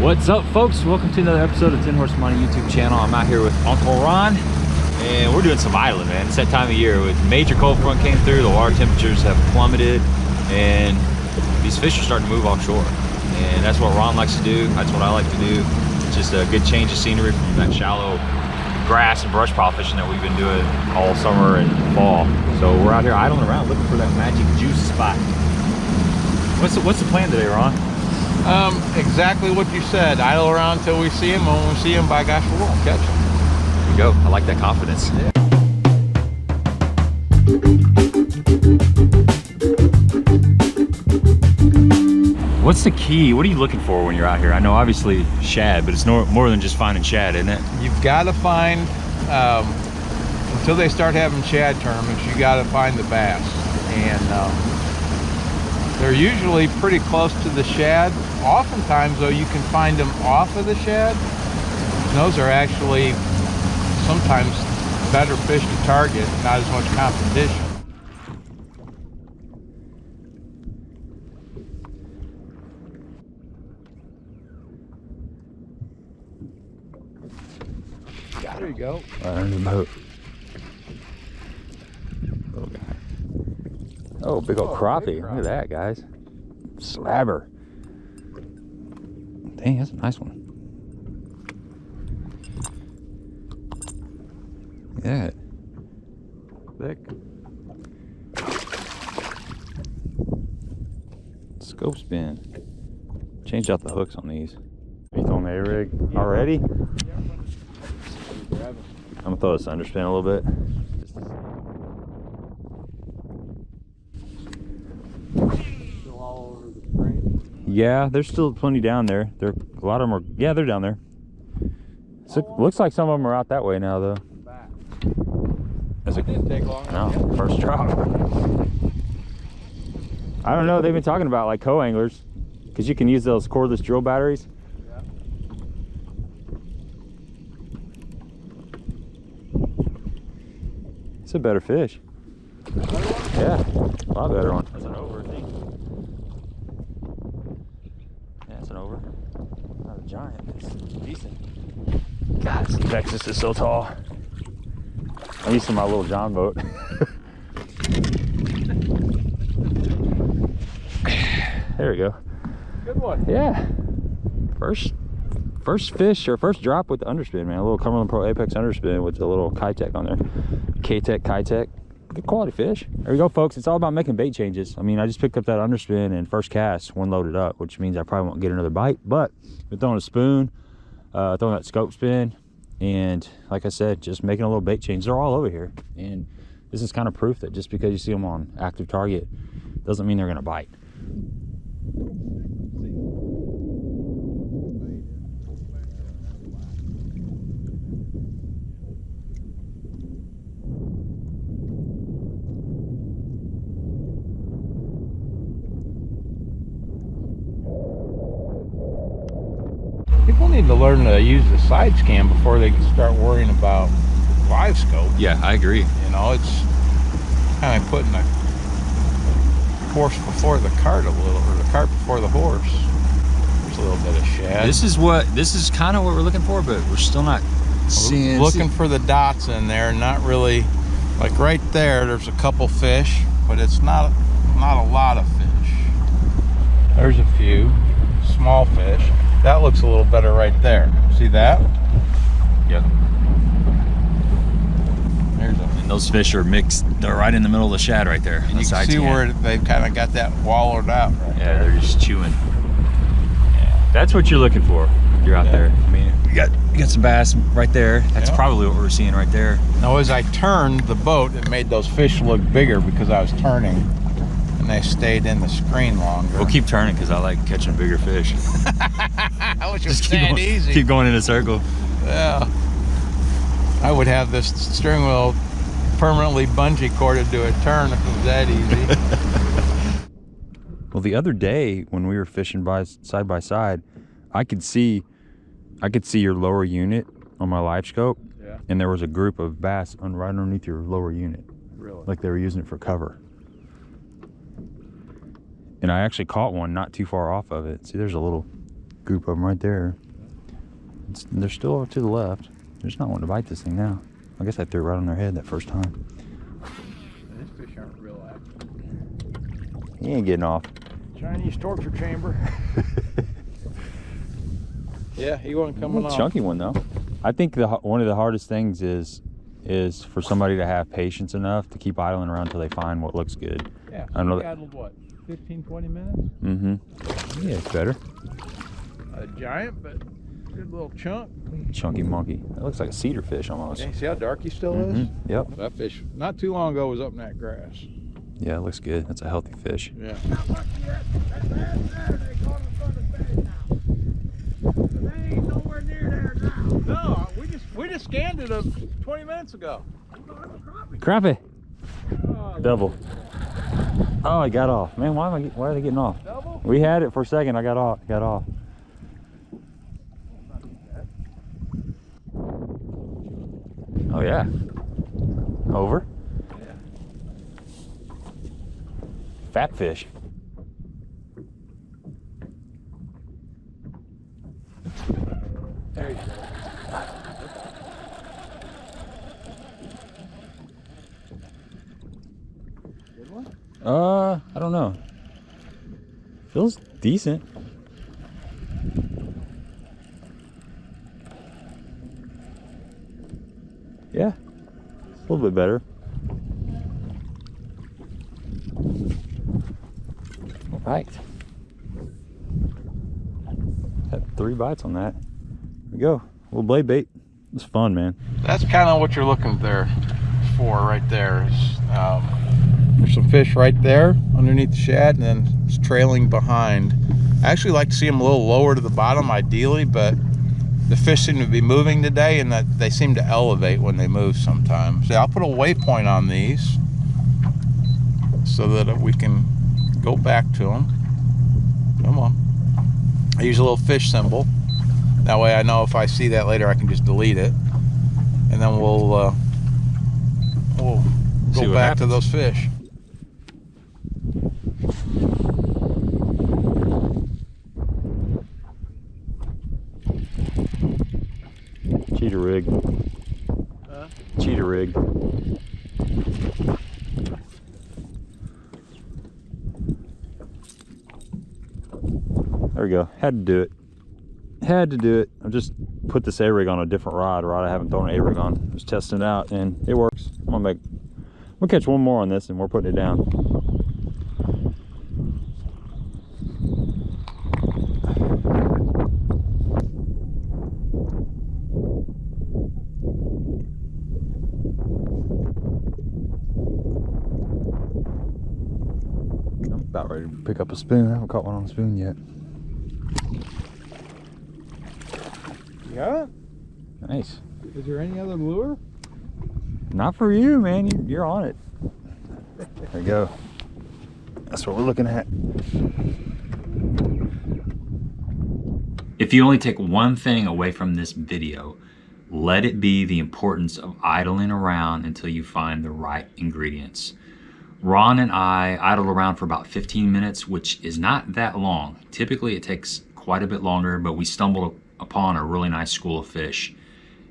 What's up, folks? Welcome to another episode of 10 Horse Money YouTube channel. I'm out here with Uncle Ron, and we're doing some idling, man. It's that time of year with major cold front came through, the water temperatures have plummeted, and these fish are starting to move offshore. And that's what Ron likes to do. That's what I like to do. It's just a good change of scenery from that shallow grass and brush pile fishing that we've been doing all summer and fall. So we're out here idling around looking for that magic juice spot. What's the plan today, Ron? Exactly what you said. Idle around till we see him. When we see him, by gosh, we're gonna catch him. There you go. I like that confidence. Yeah. What's the key? What are you looking for when you're out here? I know obviously shad, but it's more than just finding shad, isn't it? You've got to find, until they start having shad tournaments, you got to find the bass. And they're usually pretty close to the shad. Oftentimes, though, you can find them off of the shad. And those are actually sometimes better fish to target, not as much competition. There you go. Right under the boat. Little guy. Oh, big old crappie. Look at that, guys. Slabber. Dang, that's a nice one. Look at that. Thick. Scope spin. Change out the hooks on these. You throwing the A-rig already? I'm gonna throw this underspin a little bit. Still all over the screen? Yeah, there's still plenty down there. A lot of them are, yeah, they're down there. So, looks like some of them are out that way now, though. It didn't take long. No, first drop. I don't know, they've been talking about like co-anglers, because you can use those cordless drill batteries. It's a better fish. Yeah, a lot better one. That's an over, I think. Yeah, it's an over. Not a giant, it's decent. God, this Texas is so tall. I'm used to my little John boat. There we go. Good one. Yeah. First fish or first drop with the underspin, man. A little Cumberland Pro Apex underspin with a little Kitech on there. K-Tech, Kitech. Good quality fish. There we go, folks. It's all about making bait changes. I mean, I just picked up that underspin and first cast, one loaded up, which means I probably won't get another bite. But we're throwing a spoon, throwing that scope spin, and like I said, just making a little bait change. They're all over here. And this is kind of proof that just because you see them on active target doesn't mean they're going to bite. People need to learn to use the side scan before they can start worrying about live scope. Yeah, I agree. You know, it's kind of putting the horse before the cart a little, or the cart before the horse. There's a little bit of shad. This is kind of what we're looking for, but we're still not seeing. Looking for the dots in there, not really. Like right there's a couple fish, but it's not a lot of fish. There's a few small fish. That looks a little better right there. See that? Yep. And those fish are mixed. They're right in the middle of the shad right there. And you can see where they've kind of got that wallowed out. Right yeah, they're just chewing. Yeah. That's what you're looking for. You're out there. I mean, you got some bass right there. That's probably what we're seeing right there. Now, as I turned the boat, it made those fish look bigger because I was turning. And they stayed in the screen longer. We'll keep turning because I like catching bigger fish. I wish it was that easy. Keep going in a circle. Yeah. I would have this steering wheel permanently bungee corded to a turn if it was that easy. Well, the other day when we were fishing side by side, I could see your lower unit on my live scope, and there was a group of bass right underneath your lower unit. Really? Like they were using it for cover. And I actually caught one not too far off of it. See, there's a little group of them right there. They're still over to the left. They're just not wanting to bite this thing now. I guess I threw it right on their head that first time. These fish aren't real active. He ain't getting off. Chinese torture chamber. Yeah, he wasn't coming off. Chunky one though. I think one of the hardest things is for somebody to have patience enough to keep idling around until they find what looks good. Yeah, I know. Idled what, 15, 20 minutes? Mm-hmm. Yeah, it's better. A giant, but good little chunk. Chunky monkey. That looks like a cedar fish almost. Yeah, see how dark he still is? Yep. That fish, not too long ago, was up in that grass. Yeah, it looks good. That's a healthy fish. Yeah. No, we just scanned it 20 minutes ago. Crappie. Oh, Double. Oh, he got off. Man, why are they getting off? double? We had it for a second. I got off. Oh yeah. Over. Yeah. Fat fish. There you go. Good one? I don't know. Feels decent. Yeah, a little bit better. All right. Had 3 bites on that. There we go. A little blade bait. It's fun, man. That's kind of what you're looking there for right there. There's some fish right there underneath the shad, and then it's trailing behind. I actually like to see them a little lower to the bottom ideally, but the fish seem to be moving today, and that they seem to elevate when they move sometimes. So I'll put a waypoint on these so that we can go back to them. Come on. I use a little fish symbol. That way I know if I see that later I can just delete it. And then we'll go back to those fish. Cheetah rig. Cheetah rig. There we go. Had to do it. Had to do it. I just put this A-rig on a different rod I haven't thrown an A-rig on. Just testing it out and it works. We'll catch one more on this and we're putting it down. I'm about ready to pick up a spoon. I haven't caught one on a spoon yet. Yeah? Nice. Is there any other lure? Not for you, man. You're on it. There you go. That's what we're looking at. If you only take one thing away from this video, let it be the importance of idling around until you find the right ingredients. Ron and I idled around for about 15 minutes, which is not that long. Typically it takes quite a bit longer, but we stumbled upon a really nice school of fish.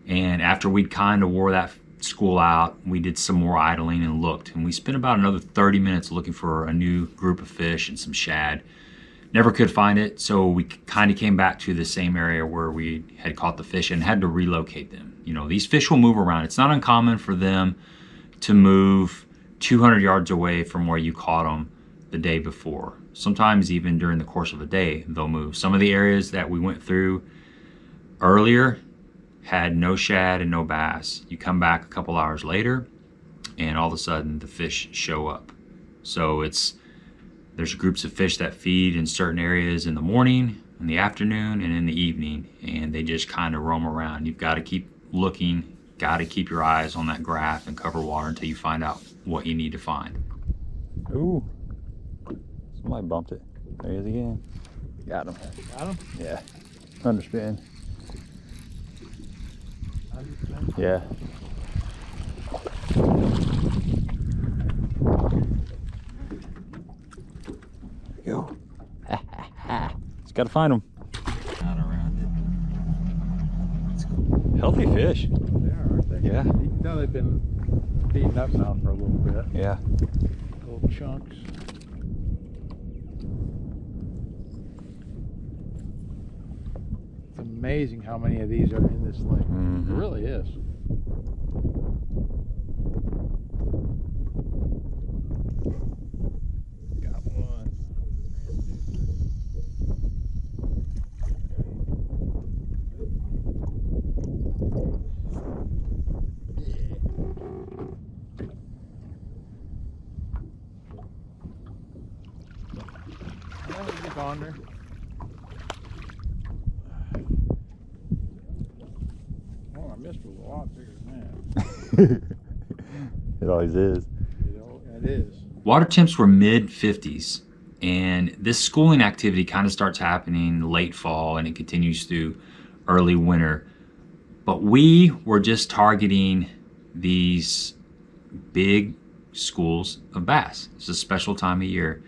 And after we'd kind of wore that school out, we did some more idling and looked. And we spent about another 30 minutes looking for a new group of fish and some shad. Never could find it, so we kind of came back to the same area where we had caught the fish and had to relocate them. You know, these fish will move around. It's not uncommon for them to move 200 yards away from where you caught them the day before. Sometimes even during the course of a day, they'll move. Some of the areas that we went through earlier had no shad and no bass. You come back a couple hours later and all of a sudden the fish show up. So there's groups of fish that feed in certain areas in the morning, in the afternoon, and in the evening, and they just kind of roam around. You've got to keep looking, got to keep your eyes on that graph and cover water until you find out what you need to find. Ooh, somebody bumped it. There he is again. Got him. Got him? Yeah. Underspin. Yeah. There you go. Just gotta find them. Healthy fish. They are, aren't they? Yeah. You know they've been feeding up now for a little bit. Yeah. Little chunks. It's amazing how many of these are in this lake. Mm-hmm. It really is. Got one. He's on there. Oh, I missed was a lot bigger than that. It always is. It is. Water temps were mid 50s, and this schooling activity kind of starts happening late fall and it continues through early winter. But we were just targeting these big schools of bass. It's a special time of year.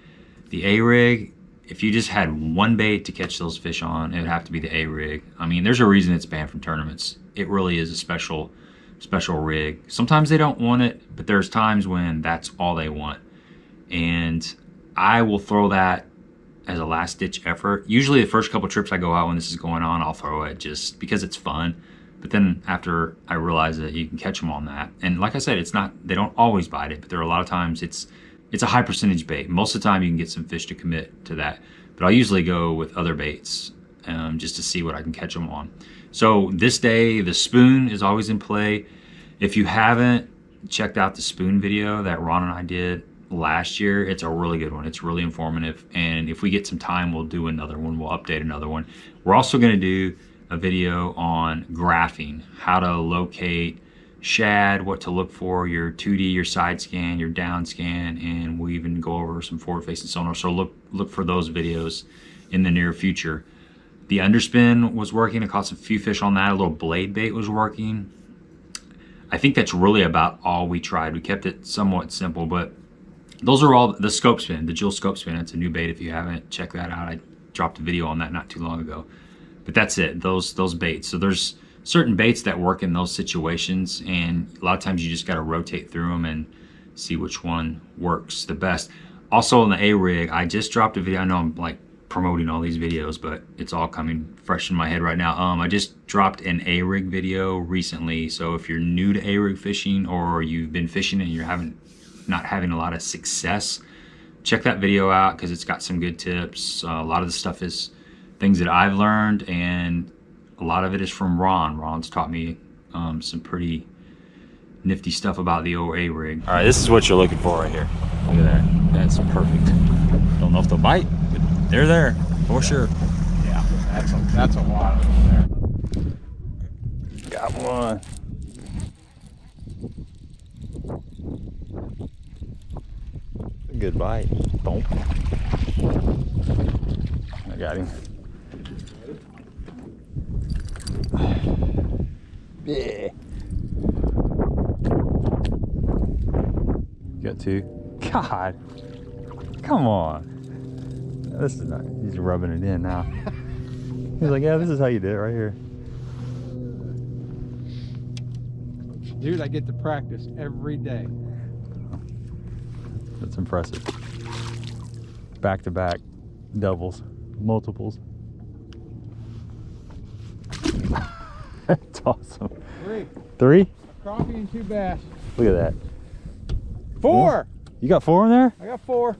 The A-rig, if you just had one bait to catch those fish on, it would have to be the A-rig. I mean, there's a reason it's banned from tournaments. It really is a special rig. Sometimes they don't want it, but there's times when that's all they want. And I will throw that as a last ditch effort. Usually the first couple trips I go out when this is going on, I'll throw it just because it's fun. But then after I realize that you can catch them on that. And like I said, it's not, they don't always bite it, but there are a lot of times it's a high percentage bait. Most of the time you can get some fish to commit to that. But I'll usually go with other baits just to see what I can catch them on. So this day, the spoon is always in play. If you haven't checked out the spoon video that Ron and I did last year, it's a really good one. It's really informative. And if we get some time, we'll do another one. We'll update another one. We're also going to do a video on graphing, how to locate shad, what to look for, your 2D, your side scan, your down scan, and we'll even go over some forward-facing sonar. So look for those videos in the near future. The underspin was working. I caught some few fish on that. A little blade bait was working. I think that's really about all we tried. We kept it somewhat simple, but those are all the scope spin, the Jewel scope spin. It's a new bait. If you haven't checked that out, I dropped a video on that not too long ago. But that's it, those baits. So there's certain baits that work in those situations, and a lot of times you just got to rotate through them and see which one works the best. Also on the A-rig, I just dropped a video. I know I'm like promoting all these videos, but it's all coming fresh in my head right now. I just dropped an A-rig video recently. So if you're new to A-rig fishing, or you've been fishing and you're not having a lot of success, check that video out because it's got some good tips. A lot of the stuff is things that I've learned, and a lot of it is from Ron. Ron's taught me some pretty nifty stuff about the old A-rig. All right, this is what you're looking for right here. Look at that. That's perfect. Don't know if they'll bite, but they're there for sure. Yeah, that's a lot of them there. Got one. Good bite. Boom. I got him. Yeah. Got two. God. Come on. This is not, he's rubbing it in now. He's like, yeah, this is how you do it right here. Dude, I get to practice every day. That's impressive. Back to back doubles, multiples. That's awesome. Three? Crappie and 2 bass. Look at that. 4! You got 4 in there? I got 4.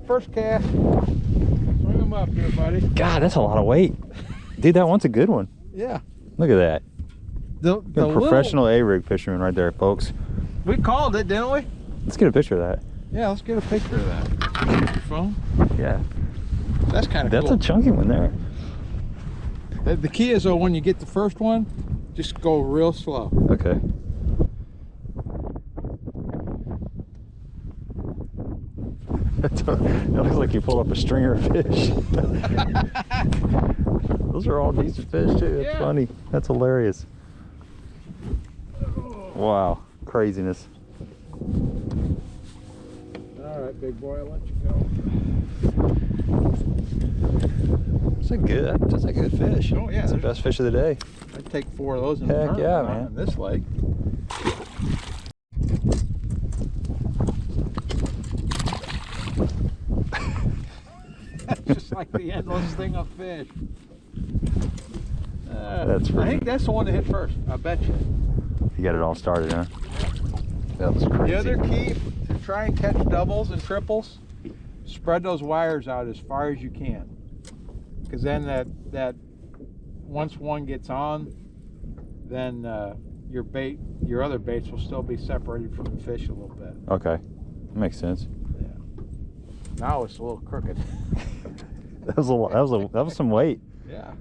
First cast. Swing them up here, buddy. God, that's a lot of weight. Dude, that one's a good one. Yeah. Look at that. The professional A-rig fisherman right there, folks. We called it, didn't we? Let's get a picture of that. Yeah, let's get a picture of that. Your phone? Yeah. That's kind of cool. That's a chunky one there. The key is, though, when you get the first one, just go real slow. Okay. It looks like you pulled up a stringer of fish. Those are all decent fish too. That's funny. That's hilarious. Wow, craziness. All right, big boy, I'll let you That's a good fish. Oh yeah, That's the best fish of the day. I'd take 4 of those in Heck the yeah, tournament man. on this lake. Just like the endless thing of fish. That's I think that's the one that hit first. I bet you. You got it all started, huh? That was crazy. The other key to try and catch doubles and triples, spread those wires out as far as you can. Because then that once one gets on, then your other baits will still be separated from the fish a little bit. Okay, makes sense. Yeah. Now it's a little crooked. That was some weight. Yeah.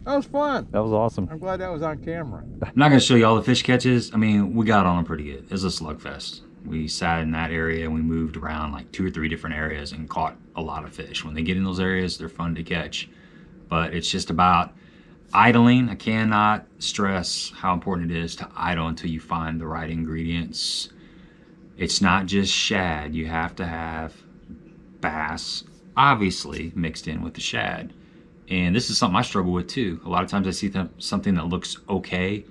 That was fun. That was awesome. I'm glad that was on camera. I'm not gonna show you all the fish catches. I mean, we got on them pretty good. It was a slugfest. We sat in that area and we moved around like 2 or 3 different areas and caught a lot of fish. When they get in those areas, they're fun to catch. But it's just about idling. I cannot stress how important it is to idle until you find the right ingredients. It's not just shad. You have to have bass, obviously, mixed in with the shad. And this is something I struggle with too. A lot of times I see something that looks okay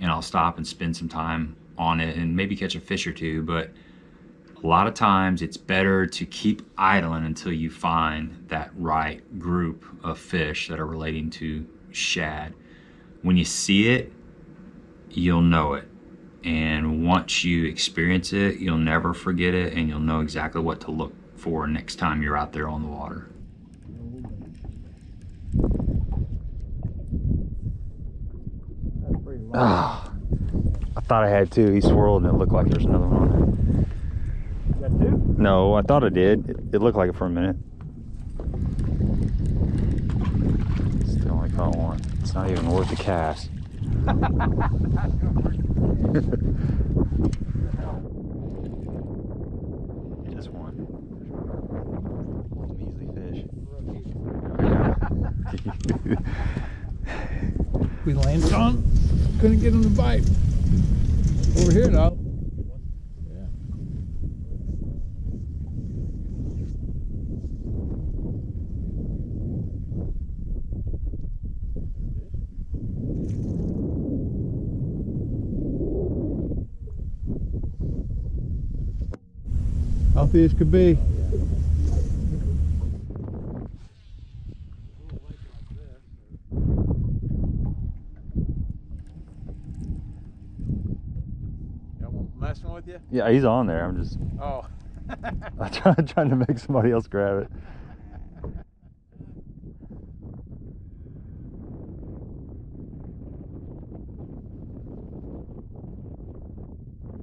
and I'll stop and spend some time on it and maybe catch a fish or 2, but a lot of times it's better to keep idling until you find that right group of fish that are relating to shad. When you see it, you'll know it. And once you experience it, you'll never forget it, and you'll know exactly what to look for next time you're out there on the water. Ah, I thought I had 2. He swirled and it looked like there was another one on there. Got 2? No, I thought I did. It looked like it for a minute. Still only caught 1. It's not even worth the cast. Just 1. Measly fish. We landed on. Couldn't get him to bite. Over here though. Yeah. Healthy as could be. Messing with you? Yeah, he's on there. I'm just. Oh. I'm trying to make somebody else grab it.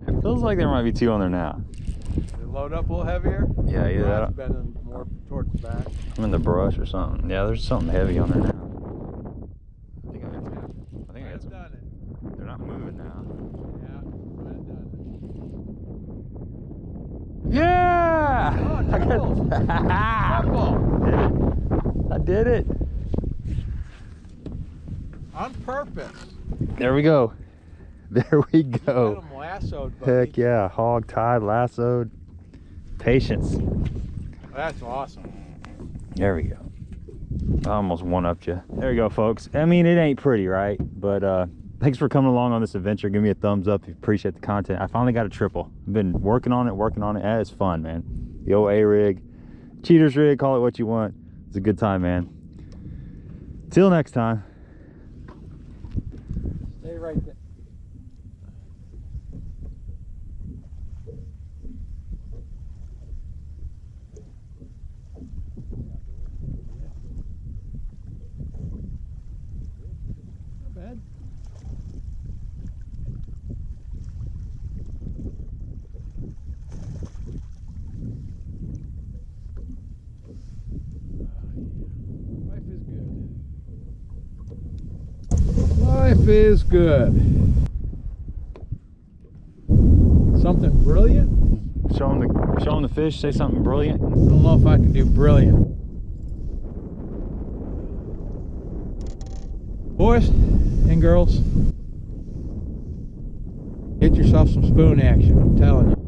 It feels like there might be 2 on there now. Did it load up a little heavier? Yeah, either that. Bending more towards the back. I'm in the brush or something. Yeah, there's something heavy on there now. I think I got some. Done it. They're not moving now. Yeah, Yeah! Oh, I did it. On purpose. There we go. There we Got go. him lassoed, buddy. Heck yeah. Hog tied, lassoed. Patience. That's awesome. There we go. I almost one-upped you. There you go, folks. I mean, it ain't pretty, right? But thanks for coming along on this adventure. Give me a thumbs up if you appreciate the content. I finally got a triple. I've been working on it. And it's fun, man. The old A-rig, cheater's rig, call it what you want. It's a good time, man. Till next time. Stay right there. Not bad. Life is good. Something brilliant? Show them the fish, say something brilliant. I don't know if I can do brilliant. Boys and girls, get yourself some spoon action, I'm telling you.